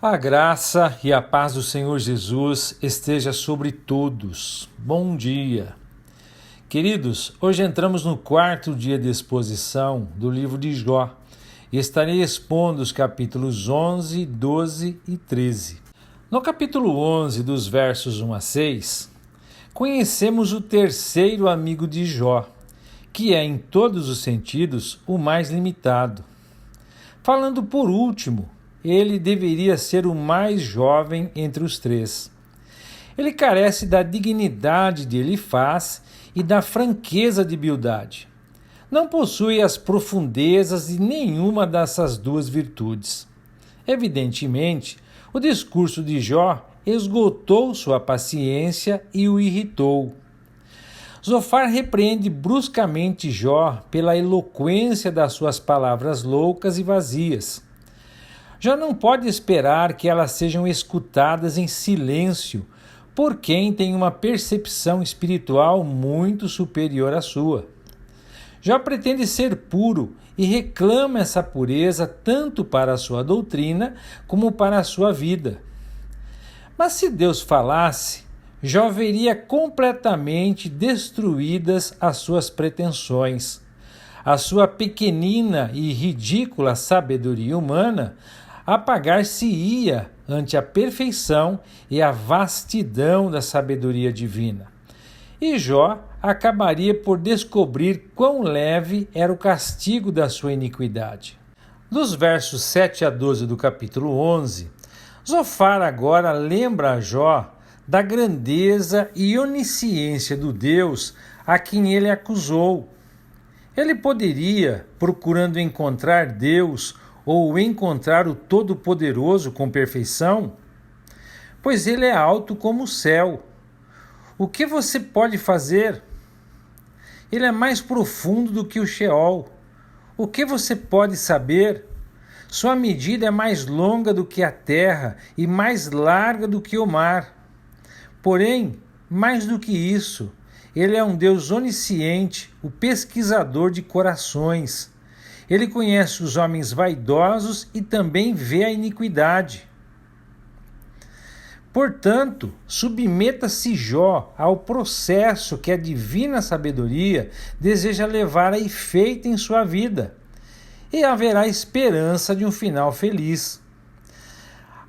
A graça e a paz do Senhor Jesus esteja sobre todos. Bom dia. Queridos, hoje entramos no quarto dia de exposição do livro de Jó e estarei expondo os capítulos 11, 12 e 13. No capítulo 11, dos versos 1 a 6, conhecemos o terceiro amigo de Jó, que é, em todos os sentidos, o mais limitado. Falando por último, ele deveria ser o mais jovem entre os três. Ele carece da dignidade de Elifaz e da franqueza de Bildade. Não possui as profundezas de nenhuma dessas duas virtudes. Evidentemente, o discurso de Jó esgotou sua paciência e o irritou. Zofar repreende bruscamente Jó pela eloquência das suas palavras loucas e vazias. Jó não pode esperar que elas sejam escutadas em silêncio por quem tem uma percepção espiritual muito superior à sua. Jó pretende ser puro e reclama essa pureza tanto para a sua doutrina como para a sua vida. Mas se Deus falasse, Jó veria completamente destruídas as suas pretensões. A sua pequenina e ridícula sabedoria humana apagar-se-ia ante a perfeição e a vastidão da sabedoria divina. E Jó acabaria por descobrir quão leve era o castigo da sua iniquidade. Dos versos 7 a 12 do capítulo 11, Zofar agora lembra a Jó da grandeza e onisciência do Deus a quem ele acusou. Ele poderia, procurando encontrar Deus ou encontrar o Todo-Poderoso com perfeição? Pois ele é alto como o céu. O que você pode fazer? Ele é mais profundo do que o Sheol. O que você pode saber? Sua medida é mais longa do que a terra e mais larga do que o mar. Porém, mais do que isso, ele é um Deus onisciente, o pesquisador de corações. Ele conhece os homens vaidosos e também vê a iniquidade. Portanto, submeta-se Jó ao processo que a divina sabedoria deseja levar a efeito em sua vida, e haverá esperança de um final feliz.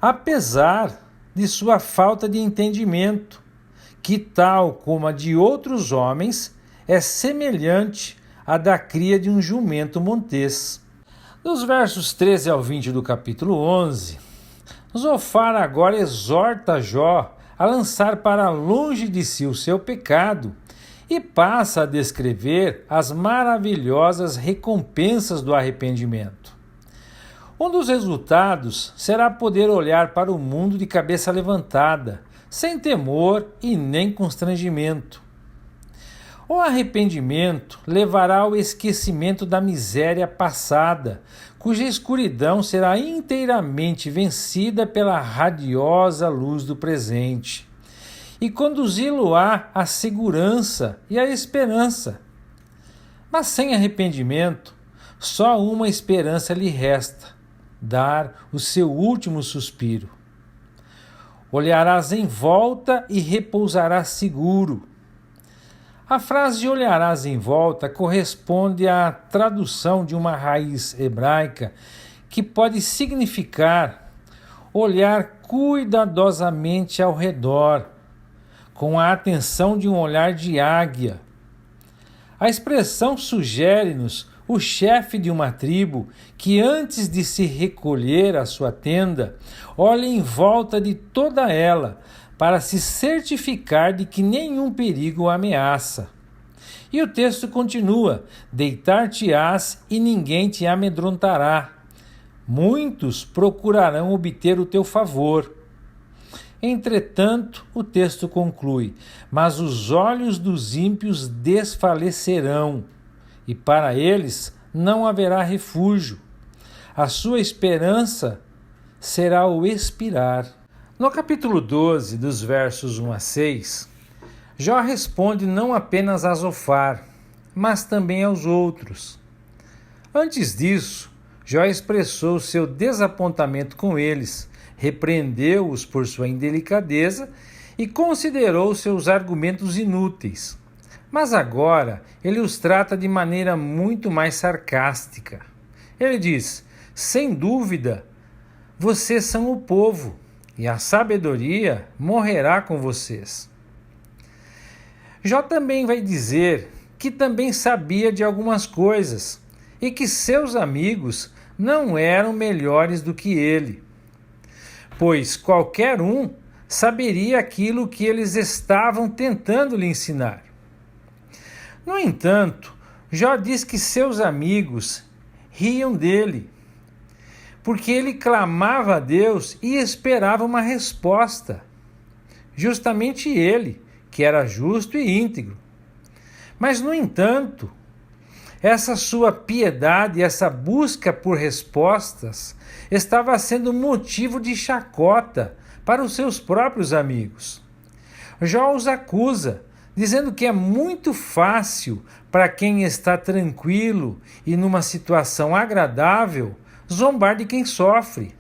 Apesar de sua falta de entendimento, que, tal como a de outros homens, é semelhante à da cria de um jumento montês. Dos versos 13 ao 20 do capítulo 11, Zofar agora exorta Jó a lançar para longe de si o seu pecado e passa a descrever as maravilhosas recompensas do arrependimento. Um dos resultados será poder olhar para o mundo de cabeça levantada, sem temor e nem constrangimento. O arrependimento levará ao esquecimento da miséria passada, cuja escuridão será inteiramente vencida pela radiosa luz do presente, e conduzi-lo-á à segurança e à esperança. Mas sem arrependimento, só uma esperança lhe resta: dar o seu último suspiro. Olharás em volta e repousarás seguro. A frase olharás em volta corresponde à tradução de uma raiz hebraica que pode significar olhar cuidadosamente ao redor, com a atenção de um olhar de águia. A expressão sugere-nos o chefe de uma tribo que, antes de se recolher à sua tenda, olha em volta de toda ela, para se certificar de que nenhum perigo o ameaça. E o texto continua: deitar-te-ás e ninguém te amedrontará. Muitos procurarão obter o teu favor. Entretanto, o texto conclui: mas os olhos dos ímpios desfalecerão, e para eles não haverá refúgio. A sua esperança será o expirar. No capítulo 12, dos versos 1 a 6, Jó responde não apenas a Zofar, mas também aos outros. Antes disso, Jó expressou seu desapontamento com eles, repreendeu-os por sua indelicadeza e considerou seus argumentos inúteis. Mas agora ele os trata de maneira muito mais sarcástica. Ele diz: sem dúvida, vocês são o povo, e a sabedoria morrerá com vocês. Jó também vai dizer que também sabia de algumas coisas e que seus amigos não eram melhores do que ele, pois qualquer um saberia aquilo que eles estavam tentando lhe ensinar. No entanto, Jó diz que seus amigos riam dele, porque ele clamava a Deus e esperava uma resposta. Justamente ele, que era justo e íntegro. Mas, no entanto, essa sua piedade, essa busca por respostas, estava sendo motivo de chacota para os seus próprios amigos. Jó os acusa, dizendo que é muito fácil para quem está tranquilo e numa situação agradável zombar de quem sofre.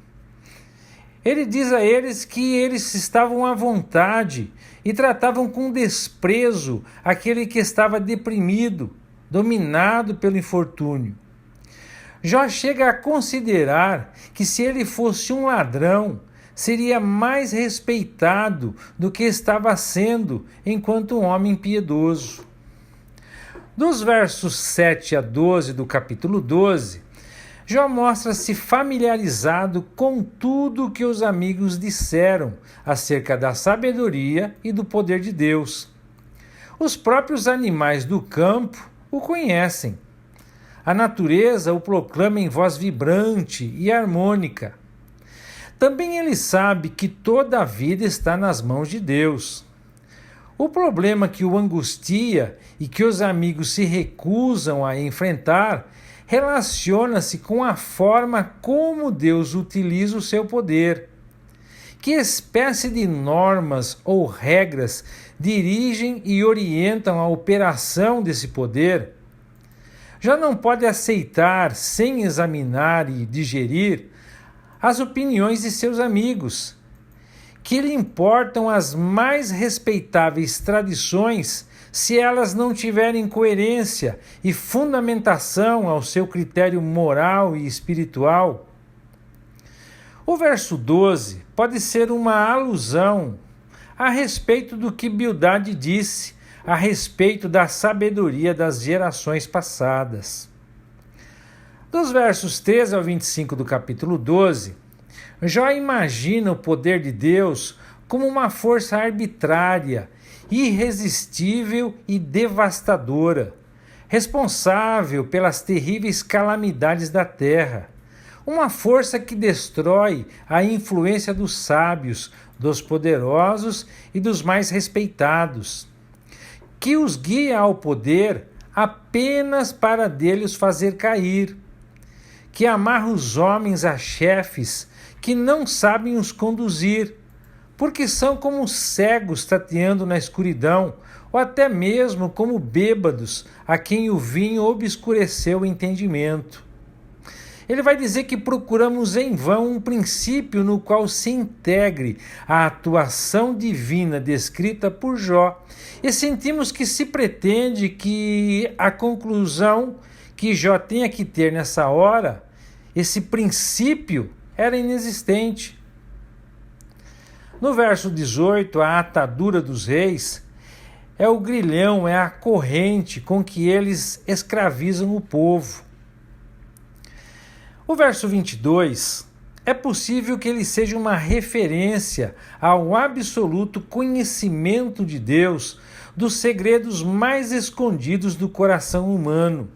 Ele diz a eles que eles estavam à vontade e tratavam com desprezo aquele que estava deprimido, dominado pelo infortúnio. Jó chega a considerar que se ele fosse um ladrão, seria mais respeitado do que estava sendo enquanto um homem piedoso. Dos versos 7 a 12 do capítulo 12, Jó mostra-se familiarizado com tudo o que os amigos disseram acerca da sabedoria e do poder de Deus. Os próprios animais do campo o conhecem. A natureza o proclama em voz vibrante e harmônica. Também ele sabe que toda a vida está nas mãos de Deus. O problema que o angustia e que os amigos se recusam a enfrentar relaciona-se com a forma como Deus utiliza o seu poder. Que espécie de normas ou regras dirigem e orientam a operação desse poder? Já não pode aceitar, sem examinar e digerir, as opiniões de seus amigos, que lhe importam as mais respeitáveis tradições se elas não tiverem coerência e fundamentação ao seu critério moral e espiritual. O verso 12 pode ser uma alusão a respeito do que Bildade disse a respeito da sabedoria das gerações passadas. Dos versos 13 ao 25 do capítulo 12, Jó imagina o poder de Deus como uma força arbitrária, irresistível e devastadora, responsável pelas terríveis calamidades da terra, uma força que destrói a influência dos sábios, dos poderosos e dos mais respeitados, que os guia ao poder apenas para dele os fazer cair, que amarra os homens a chefes que não sabem os conduzir, porque são como cegos tateando na escuridão, ou até mesmo como bêbados, a quem o vinho obscureceu o entendimento. Ele vai dizer que procuramos em vão um princípio no qual se integre a atuação divina descrita por Jó, e sentimos que se pretende que a conclusão que Jó tenha que ter nessa hora, esse princípio, era inexistente. No verso 18, a atadura dos reis é o grilhão, é a corrente com que eles escravizam o povo. O verso 22, é possível que ele seja uma referência ao absoluto conhecimento de Deus dos segredos mais escondidos do coração humano.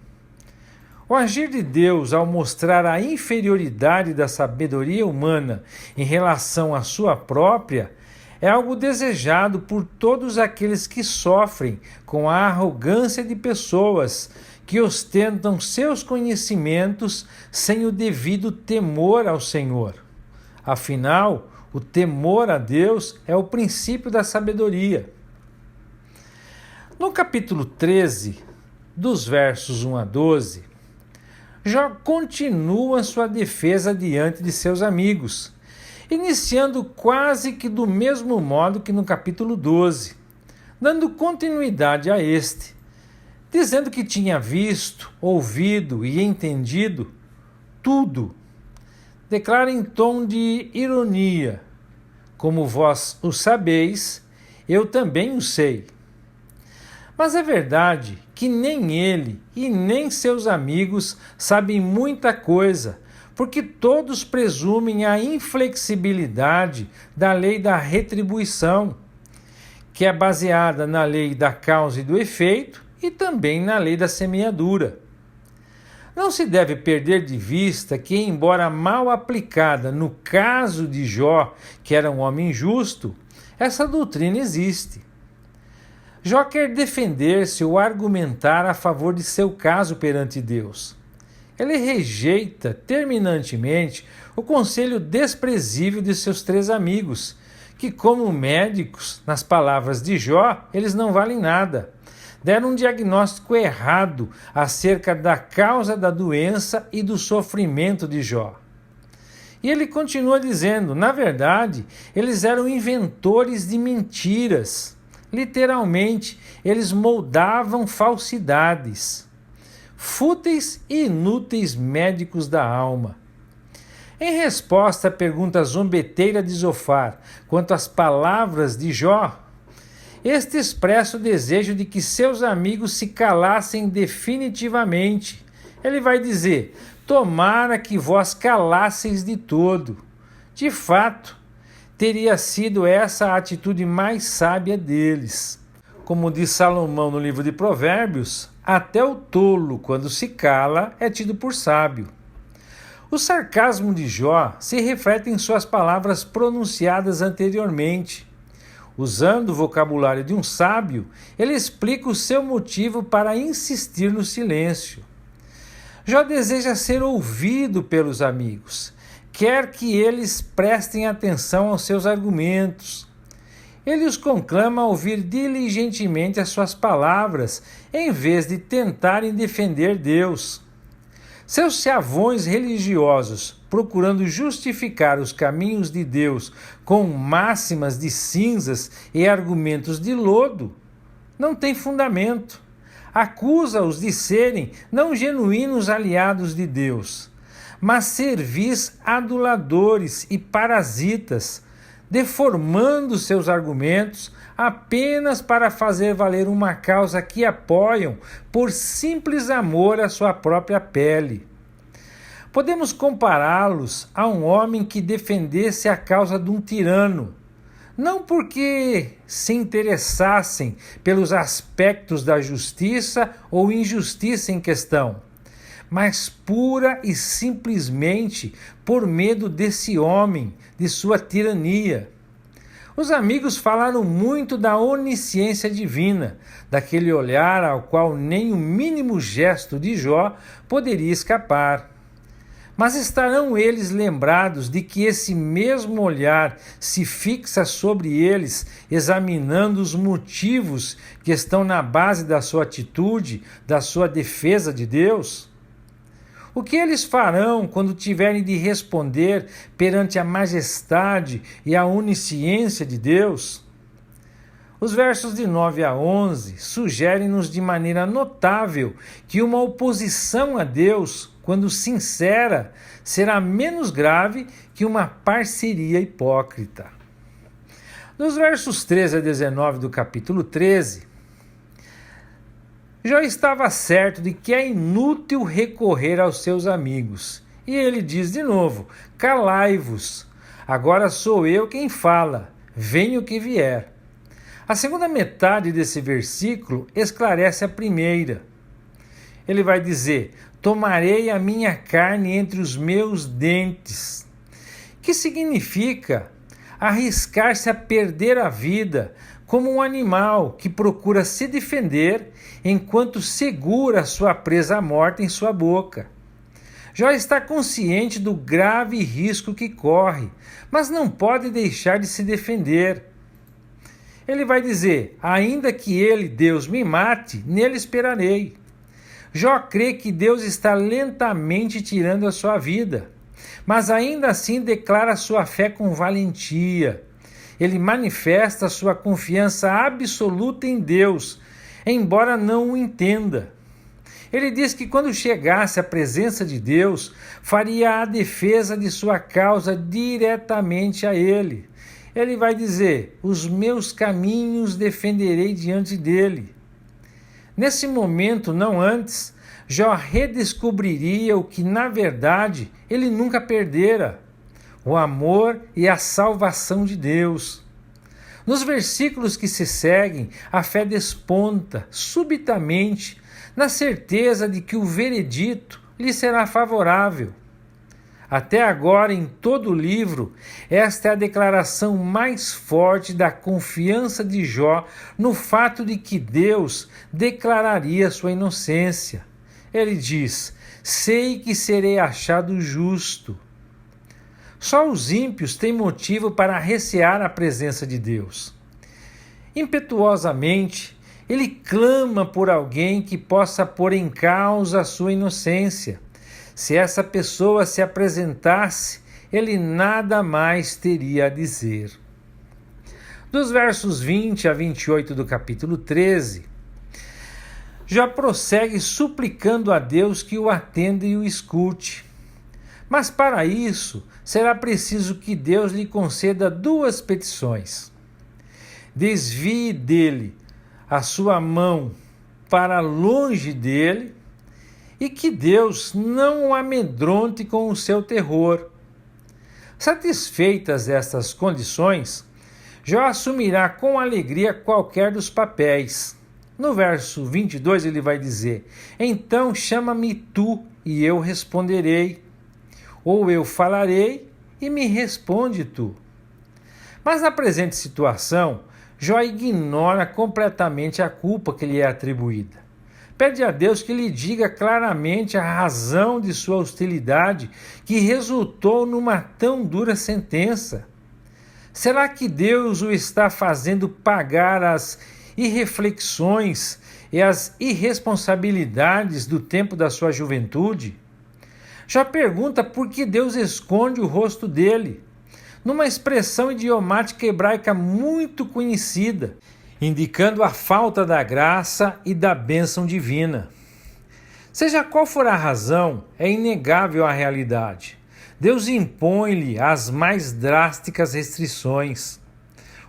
O agir de Deus ao mostrar a inferioridade da sabedoria humana em relação à sua própria é algo desejado por todos aqueles que sofrem com a arrogância de pessoas que ostentam seus conhecimentos sem o devido temor ao Senhor. Afinal, o temor a Deus é o princípio da sabedoria. No capítulo 13, dos versos 1 a 12, Jó continua sua defesa diante de seus amigos iniciando quase que do mesmo modo que no capítulo 12, dando continuidade a este, dizendo que tinha visto, ouvido e entendido tudo. Declara em tom de ironia: como vós o sabeis, eu também o sei. Mas é verdade que nem ele e nem seus amigos sabem muita coisa, porque todos presumem a inflexibilidade da lei da retribuição, que é baseada na lei da causa e do efeito e também na lei da semeadura. Não se deve perder de vista que, embora mal aplicada no caso de Jó, que era um homem justo, essa doutrina existe. Jó quer defender-se ou argumentar a favor de seu caso perante Deus. Ele rejeita terminantemente o conselho desprezível de seus 3 amigos, que, como médicos, nas palavras de Jó, eles não valem nada. Deram um diagnóstico errado acerca da causa da doença e do sofrimento de Jó. E ele continua dizendo: na verdade, eles eram inventores de mentiras. Literalmente, eles moldavam falsidades. Fúteis e inúteis médicos da alma. Em resposta à pergunta zombeteira de Zofar quanto às palavras de Jó, este expressa o desejo de que seus amigos se calassem definitivamente. Ele vai dizer: tomara que vós calasseis de todo. De fato, teria sido essa a atitude mais sábia deles. Como diz Salomão no livro de Provérbios, até o tolo, quando se cala, é tido por sábio. O sarcasmo de Jó se reflete em suas palavras pronunciadas anteriormente. Usando o vocabulário de um sábio, ele explica o seu motivo para insistir no silêncio. Jó deseja ser ouvido pelos amigos. Quer que eles prestem atenção aos seus argumentos. Ele os conclama a ouvir diligentemente as suas palavras, em vez de tentarem defender Deus. Seus chavões religiosos, procurando justificar os caminhos de Deus com máximas de cinzas e argumentos de lodo, não têm fundamento. Acusa-os de serem não genuínos aliados de Deus, mas servis aduladores e parasitas, deformando seus argumentos apenas para fazer valer uma causa que apoiam por simples amor à sua própria pele. Podemos compará-los a um homem que defendesse a causa de um tirano, não porque se interessassem pelos aspectos da justiça ou injustiça em questão, mas pura e simplesmente por medo desse homem, de sua tirania. Os amigos falaram muito da onisciência divina, daquele olhar ao qual nem o mínimo gesto de Jó poderia escapar. Mas estarão eles lembrados de que esse mesmo olhar se fixa sobre eles, examinando os motivos que estão na base da sua atitude, da sua defesa de Deus? O que eles farão quando tiverem de responder perante a majestade e a onisciência de Deus? Os versos de 9 a 11 sugerem-nos de maneira notável que uma oposição a Deus, quando sincera, será menos grave que uma parceria hipócrita. Nos versos 13 a 19 do capítulo 13, Jó estava certo de que é inútil recorrer aos seus amigos. E ele diz de novo: calai-vos, agora sou eu quem fala, venha o que vier. A segunda metade desse versículo esclarece a primeira. Ele vai dizer: tomarei a minha carne entre os meus dentes. Que significa arriscar-se a perder a vida, como um animal que procura se defender enquanto segura sua presa morta em sua boca. Jó está consciente do grave risco que corre, mas não pode deixar de se defender. Ele vai dizer: ainda que ele, Deus, me mate, nele esperarei. Jó crê que Deus está lentamente tirando a sua vida. mas ainda assim declara sua fé com valentia. Ele manifesta sua confiança absoluta em Deus, embora não o entenda. Ele diz que quando chegasse à presença de Deus, faria a defesa de sua causa diretamente a ele. Ele vai dizer: os meus caminhos defenderei diante dele. Nesse momento, não antes, Jó redescobriria o que, na verdade, ele nunca perdera: o amor e a salvação de Deus. Nos versículos que se seguem, a fé desponta subitamente, na certeza de que o veredito lhe será favorável. Até agora, em todo o livro, esta é a declaração mais forte da confiança de Jó no fato de que Deus declararia sua inocência. Ele diz: sei que serei achado justo. Só os ímpios têm motivo para recear a presença de Deus. Impetuosamente, ele clama por alguém que possa pôr em causa a sua inocência. Se essa pessoa se apresentasse, ele nada mais teria a dizer. Dos versos 20 a 28 do capítulo 13, já prossegue suplicando a Deus que o atenda e o escute. Mas para isso, será preciso que Deus lhe conceda duas petições: desvie dele a sua mão para longe dele, e que Deus não o amedronte com o seu terror. Satisfeitas estas condições, Jó assumirá com alegria qualquer dos papéis. No verso 22 ele vai dizer: então chama-me tu e eu responderei, ou eu falarei e me responde tu. Mas na presente situação, Jó ignora completamente a culpa que lhe é atribuída. Pede a Deus que lhe diga claramente a razão de sua hostilidade que resultou numa tão dura sentença. Será que Deus o está fazendo pagar as irreflexões e as irresponsabilidades do tempo da sua juventude? Já pergunta por que Deus esconde o rosto dele, numa expressão idiomática hebraica muito conhecida, indicando a falta da graça e da bênção divina. Seja qual for a razão, é inegável a realidade. Deus impõe-lhe as mais drásticas restrições.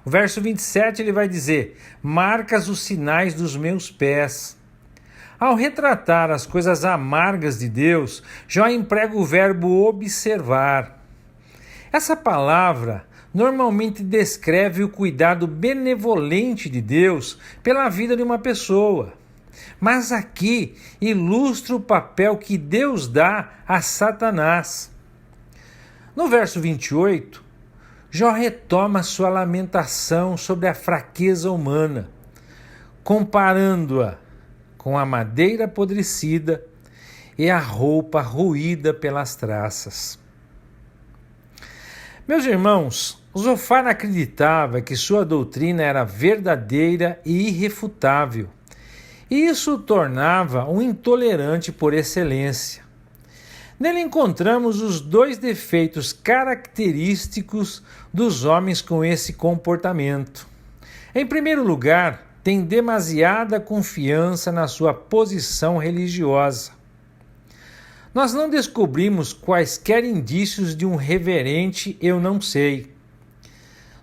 O verso 27 ele vai dizer: marcas os sinais dos meus pés. Ao retratar as coisas amargas de Deus, Jó emprega o verbo observar. Essa palavra normalmente descreve o cuidado benevolente de Deus pela vida de uma pessoa. Mas aqui ilustra o papel que Deus dá a Satanás. No verso 28, Jó retoma sua lamentação sobre a fraqueza humana, comparando-a com a madeira apodrecida e a roupa roída pelas traças. Meus irmãos, Zofar acreditava que sua doutrina era verdadeira e irrefutável, e isso o tornava um intolerante por excelência. Nele encontramos os dois defeitos característicos dos homens com esse comportamento. Em primeiro lugar, tem demasiada confiança na sua posição religiosa. Nós não descobrimos quaisquer indícios de um reverente eu não sei.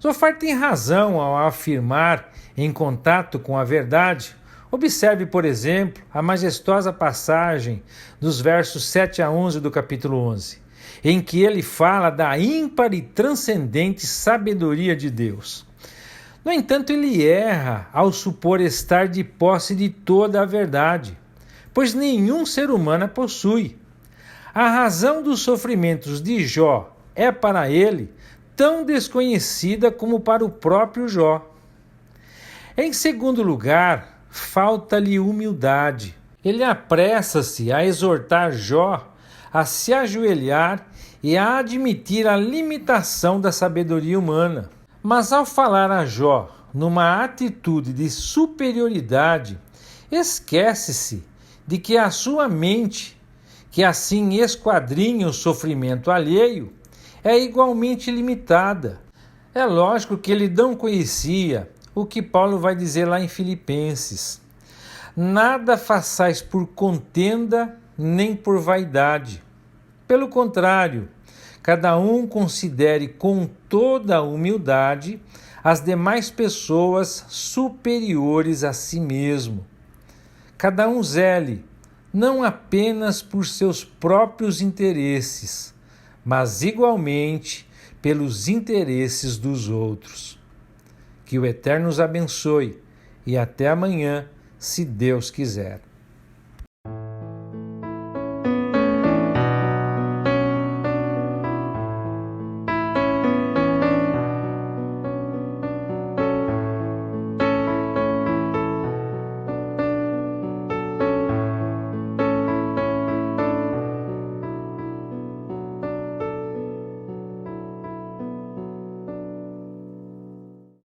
Zofar tem razão ao afirmar, em contato com a verdade. Observe, por exemplo, a majestosa passagem dos versos 7 a 11 do capítulo 11, em que ele fala da ímpar e transcendente sabedoria de Deus. No entanto, ele erra ao supor estar de posse de toda a verdade, pois nenhum ser humano a possui. A razão dos sofrimentos de Jó é para ele tão desconhecida como para o próprio Jó. Em segundo lugar, falta-lhe humildade. Ele apressa-se a exortar Jó a se ajoelhar e a admitir a limitação da sabedoria humana. Mas ao falar a Jó numa atitude de superioridade, esquece-se de que a sua mente, que assim esquadrinha o sofrimento alheio, é igualmente limitada. É lógico que ele não conhecia o que Paulo vai dizer lá em Filipenses. Nada façais por contenda nem por vaidade. Pelo contrário, cada um considere com toda a humildade as demais pessoas superiores a si mesmo. Cada um zele, não apenas por seus próprios interesses, mas igualmente pelos interesses dos outros. Que o Eterno os abençoe e até amanhã, se Deus quiser.